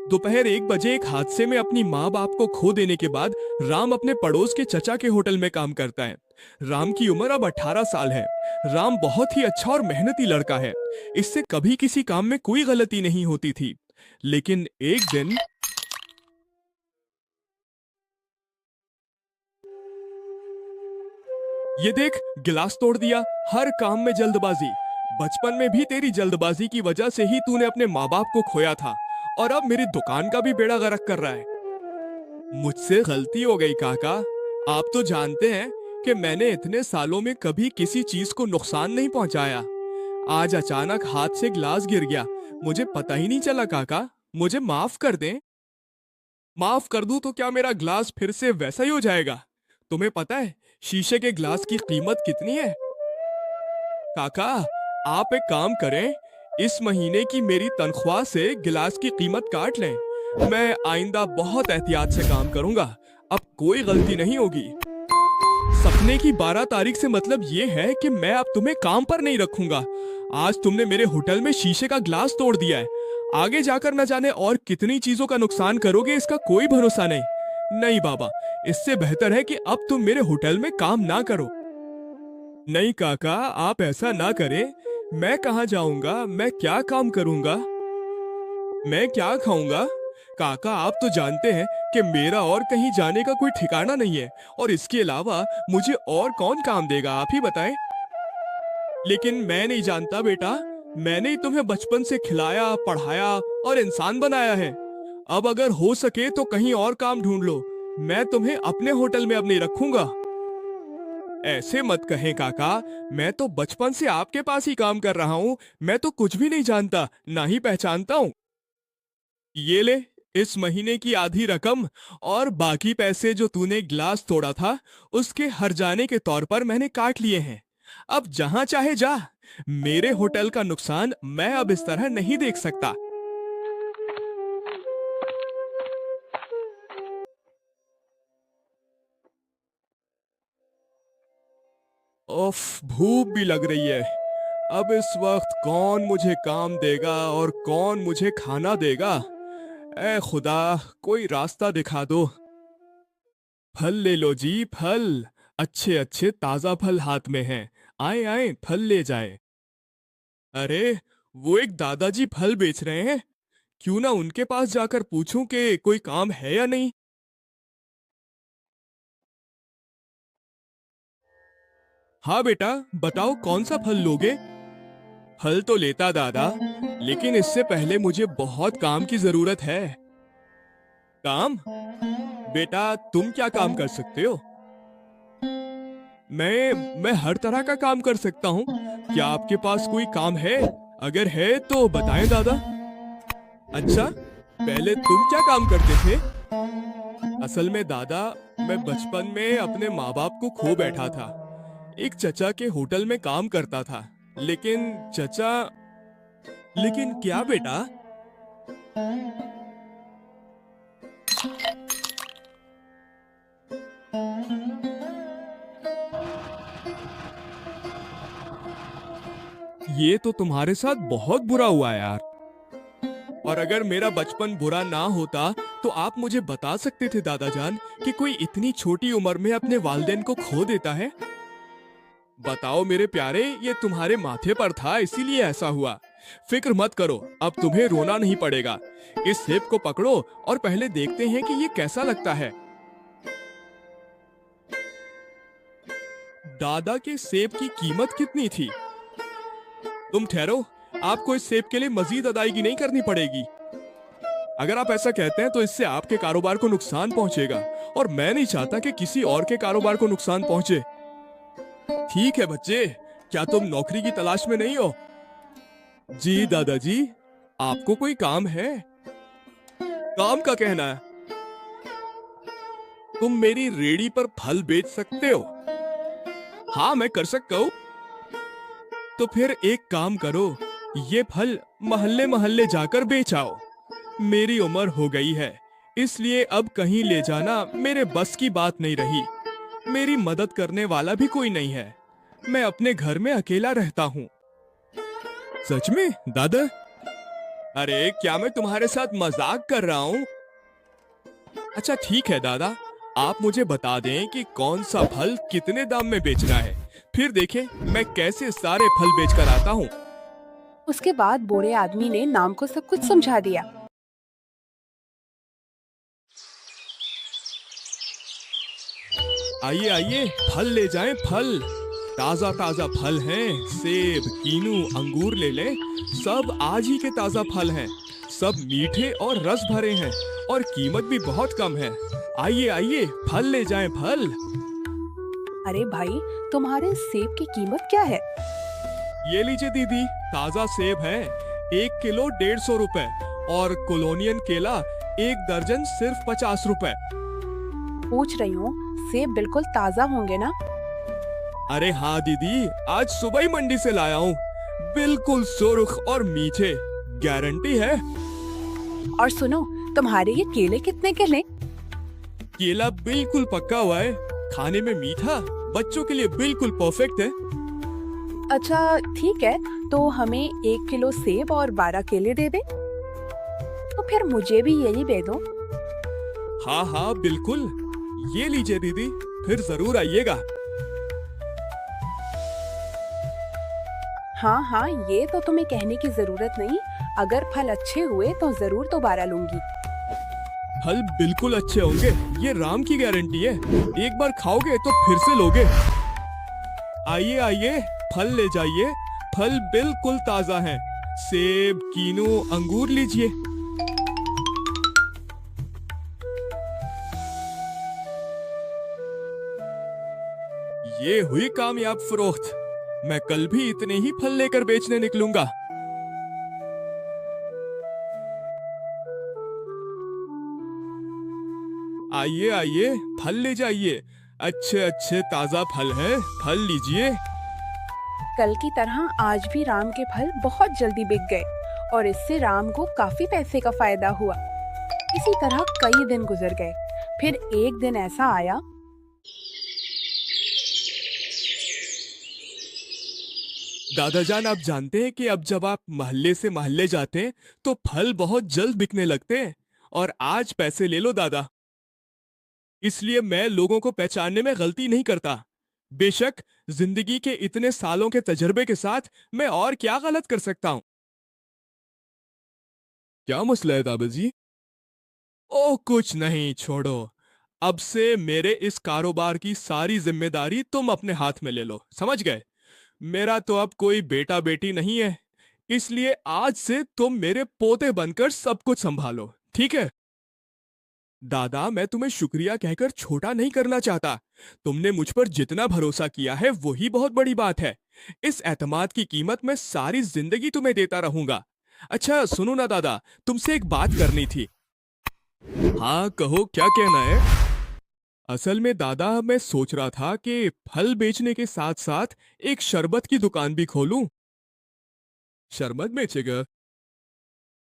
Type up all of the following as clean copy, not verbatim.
दोपहर 1 बजे एक हादसे में अपनी माँ बाप को खो देने के बाद राम अपने पड़ोस के चचा के होटल में काम करता है। राम की उम्र अब 18 साल है। राम बहुत ही अच्छा और मेहनती लड़का है। इससे कभी किसी काम में कोई गलती नहीं होती थी। लेकिन एक दिन ये देख, गिलास तोड़ दिया। हर काम में जल्दबाजी। बचपन में भी तेरी जल्दबाजी की वजह से ही तूने अपने माँ बाप को खोया था, और अब मेरी दुकान का भी बेड़ा गर्क कर रहा है। मुझसे गलती हो गई काका। आप तो जानते हैं कि मैंने इतने सालों में कभी किसी चीज को नुकसान नहीं पहुंचाया। आज अचानक हाथ से ग्लास गिर गया। मुझे पता ही नहीं चला काका। मुझे माफ कर दें। माफ कर दूं तो क्या मेरा ग्लास फिर से वैसा ही हो जाएगा? तुम्हें पता है शीशे के ग्लास की कीमत कितनी है? काका, आप एक काम करें, इस महीने की मेरी तनख्वाह से गिलास की कीमत काट लें। मैं आइंदा बहुत एहतियात से काम करूंगा। अब कोई गलती नहीं होगी। सपने की 12 तारीख से मतलब ये है कि मैं अब तुम्हें काम पर नहीं रखूंगा। आज तुमने मेरे होटल में शीशे का ग्लास तोड़ दिया है। आगे जाकर न जाने और कितनी चीजों का नुकसान करोगे, इसका कोई भरोसा नहीं। नहीं बाबा, इससे बेहतर है कि अब तुम मेरे होटल में काम ना करो। नहीं काका, आप ऐसा ना करें। मैं कहाँ जाऊंगा? मैं क्या काम करूंगा? मैं क्या खाऊंगा? काका, आप तो जानते हैं कि मेरा और कहीं जाने का कोई ठिकाना नहीं है, और इसके अलावा मुझे और कौन काम देगा, आप ही बताएं। लेकिन मैं नहीं जानता बेटा। मैंने ही तुम्हें बचपन से खिलाया, पढ़ाया और इंसान बनाया है। अब अगर हो सके तो कहीं और काम ढूंढ लो। मैं तुम्हें अपने होटल में अब नहीं रखूंगा। ऐसे मत कहें काका। मैं तो बचपन से आपके पास ही काम कर रहा हूँ। मैं तो कुछ भी नहीं जानता, ना ही पहचानता हूँ। ये ले, इस महीने की आधी रकम, और बाकी पैसे जो तूने गिलास तोड़ा था उसके हर्जाने के तौर पर मैंने काट लिए हैं। अब जहां चाहे जा। मेरे होटल का नुकसान मैं अब इस तरह नहीं देख सकता। उफ, भूख भी लग रही है। अब इस वक्त कौन मुझे काम देगा और कौन मुझे खाना देगा? ए खुदा, कोई रास्ता दिखा दो। फल ले लो जी, फल। अच्छे अच्छे ताजा फल हाथ में हैं। आए आए, फल ले जाए। अरे, वो एक दादाजी फल बेच रहे हैं। क्यों ना उनके पास जाकर पूछूं कि कोई काम है या नहीं। हाँ बेटा, बताओ कौन सा फल लोगे? फल तो लेता दादा, लेकिन इससे पहले मुझे बहुत काम की जरूरत है। काम? बेटा, तुम क्या काम कर सकते हो? मैं हर तरह का काम कर सकता हूँ। क्या आपके पास कोई काम है? अगर है तो बताएं दादा। अच्छा, पहले तुम क्या काम करते थे? असल में दादा, मैं बचपन में अपने माँ बाप को खो बैठा था। एक चचा के होटल में काम करता था। लेकिन चचा। लेकिन क्या बेटा? ये तो तुम्हारे साथ बहुत बुरा हुआ यार। और अगर मेरा बचपन बुरा ना होता तो आप मुझे बता सकते थे दादाजान कि कोई इतनी छोटी उम्र में अपने वालिदैन को खो देता है। बताओ मेरे प्यारे, ये तुम्हारे माथे पर था इसीलिए ऐसा हुआ। फिक्र मत करो, अब तुम्हें रोना नहीं पड़ेगा। इस सेब को पकड़ो और पहले देखते हैं कि ये कैसा लगता है। दादा के सेब की कीमत कितनी थी? तुम ठहरो, आपको इस सेब के लिए मजीद अदायगी नहीं करनी पड़ेगी। अगर आप ऐसा कहते हैं तो इससे आपके कारोबार को नुकसान पहुंचेगा, और मैं नहीं चाहता कि किसी और के कारोबार को नुकसान पहुंचे। ठीक है बच्चे, क्या तुम नौकरी की तलाश में नहीं हो? जी दादाजी, आपको कोई काम है? काम का कहना है। तुम मेरी रेडी पर फल बेच सकते हो? हाँ, मैं कर सकता हूँ। तो फिर एक काम करो, ये फल मोहल्ले मोहल्ले जाकर बेच आओ। मेरी उम्र हो गई है, इसलिए अब कहीं ले जाना मेरे बस की बात नहीं रही। मेरी मदद करने वाला भी कोई नहीं है। मैं अपने घर में अकेला रहता हूँ। सच में दादा? अरे क्या मैं तुम्हारे साथ मजाक कर रहा हूँ? अच्छा ठीक है दादा, आप मुझे बता दें कि कौन सा फल कितने दाम में बेचना है। फिर देखें मैं कैसे सारे फल बेचकर आता हूँ। उसके बाद बूढ़े आदमी ने नाम को सब कुछ समझा दिया। आइए आइए, फल ले जाएं फल। ताजा ताजा फल हैं, सेब, कीनू, अंगूर ले लें। सब आज ही के ताजा फल हैं। सब मीठे और रस भरे हैं और कीमत भी बहुत कम है। आइए आइए, फल ले जाएं फल। अरे भाई, तुम्हारे सेब की कीमत क्या है? ये लीजिए दीदी, ताजा सेब है। 1 किलो 150 रुपए। और कोलोनियन केला 1 दर्जन सिर्फ 50 रुपए। पूछ रही हूँ, सेब बिल्कुल ताजा होंगे ना? अरे हाँ दीदी, आज सुबह ही मंडी से लाया हूँ। बिल्कुल सुर्ख और मीठे, गारंटी है। और सुनो, तुम्हारे ये केले कितने के लें? केला बिल्कुल पक्का हुआ है, खाने में मीठा, बच्चों के लिए बिल्कुल परफेक्ट है। अच्छा ठीक है, तो हमें 1 किलो सेब और 12 केले दे दे। तो फिर मुझे भी यही दे दो। हाँ हाँ बिल्कुल, ये लीजिए दीदी, फिर जरूर आइएगा। हाँ हाँ, ये तो तुम्हें कहने की जरूरत नहीं। अगर फल अच्छे हुए तो जरूर दोबारा लूंगी। फल बिल्कुल अच्छे होंगे, ये राम की गारंटी है। एक बार खाओगे तो फिर से लोगे। आइए आइए, फल ले जाइए। फल बिल्कुल ताजा हैं। सेब, कीनू, अंगूर लीजिए। ये हुई कामयाब फरोख्त। मैं कल भी इतने ही फल लेकर बेचने निकलूंगा। आइए आइए, फल ले जाइए। अच्छे अच्छे ताजा फल हैं, फल लीजिए। कल की तरह आज भी राम के फल बहुत जल्दी बिक गए और इससे राम को काफी पैसे का फायदा हुआ। इसी तरह कई दिन गुजर गए। फिर एक दिन ऐसा आया। दादाजान, आप जानते हैं कि अब जब आप मोहल्ले से मोहल्ले जाते हैं तो फल बहुत जल्द बिकने लगते हैं। और आज पैसे ले लो दादा। इसलिए मैं लोगों को पहचानने में गलती नहीं करता। बेशक, जिंदगी के इतने सालों के तजर्बे के साथ मैं और क्या गलत कर सकता हूँ। क्या मसला है दादा जी? ओह कुछ नहीं, छोड़ो। अब से मेरे इस कारोबार की सारी जिम्मेदारी तुम अपने हाथ में ले लो, समझ गए? मेरा तो अब कोई बेटा बेटी नहीं है, इसलिए आज से तुम मेरे पोते बनकर सब कुछ संभालो, ठीक है? दादा, मैं तुम्हें शुक्रिया कहकर छोटा नहीं करना चाहता। तुमने मुझ पर जितना भरोसा किया है वही बहुत बड़ी बात है। इस एतमाद की कीमत मैं सारी जिंदगी तुम्हें देता रहूंगा। अच्छा सुनो ना दादा, तुमसे एक बात करनी थी। हाँ कहो, क्या कहना है? असल में दादा, मैं सोच रहा था कि फल बेचने के साथ साथ एक शरबत की दुकान भी खोलूं। शरबत बेचेगा?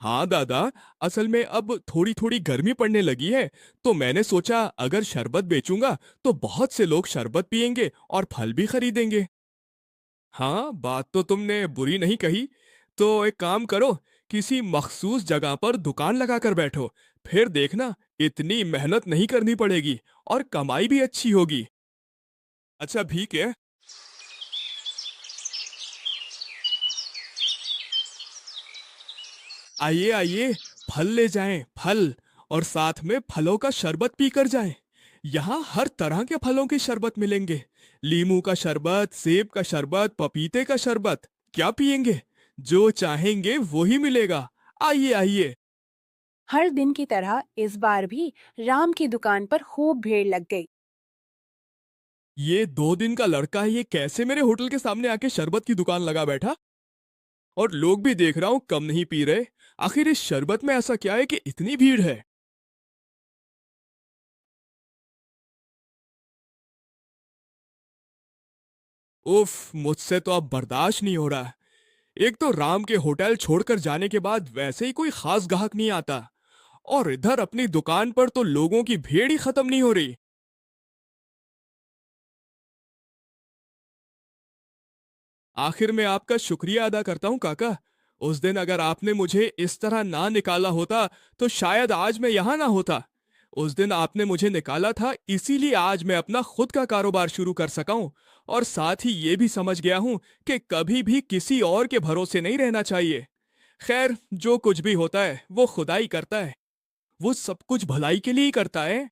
हाँ दादा, असल में अब थोड़ी थोड़ी गर्मी पड़ने लगी है, तो मैंने सोचा अगर शरबत बेचूंगा तो बहुत से लोग शरबत पियेंगे और फल भी खरीदेंगे। हाँ, बात तो तुमने बुरी नहीं कही। तो एक काम करो, किसी मखसूस जगह पर दुकान लगाकर बैठो। फिर देखना, इतनी मेहनत नहीं करनी पड़ेगी और कमाई भी अच्छी होगी। अच्छा ठीक है। आइए आइए, फल ले जाएं फल। और साथ में फलों का शरबत पी कर जाएं। यहाँ हर तरह के फलों के शरबत मिलेंगे। लीमू का शरबत, सेब का शरबत, पपीते का शरबत। क्या पियेंगे? जो चाहेंगे वो ही मिलेगा। आइए आइए। हर दिन की तरह इस बार भी राम की दुकान पर खूब भीड़ लग गई। ये 2 दिन का लड़का है, ये कैसे मेरे होटल के सामने आके शरबत की दुकान लगा बैठा? और लोग भी देख रहा हूँ कम नहीं पी रहे। आखिर इस शरबत में ऐसा क्या है कि इतनी भीड़ है? उफ, मुझसे तो अब बर्दाश्त नहीं हो रहा। एक तो राम के होटल छोड़कर जाने के बाद वैसे ही कोई खास ग्राहक नहीं आता, और इधर अपनी दुकान पर तो लोगों की भीड़ ही खत्म नहीं हो रही। आखिर मैं आपका शुक्रिया अदा करता हूँ काका। उस दिन अगर आपने मुझे इस तरह ना निकाला होता तो शायद आज मैं यहाँ ना होता। उस दिन आपने मुझे निकाला था, इसीलिए आज मैं अपना खुद का कारोबार शुरू कर सका हूं। और साथ ही ये भी समझ गया हूं कि कभी भी किसी और के भरोसे नहीं रहना चाहिए। खैर, जो कुछ भी होता है वो खुदा ही करता है। वो सब कुछ भलाई के लिए ही करता है।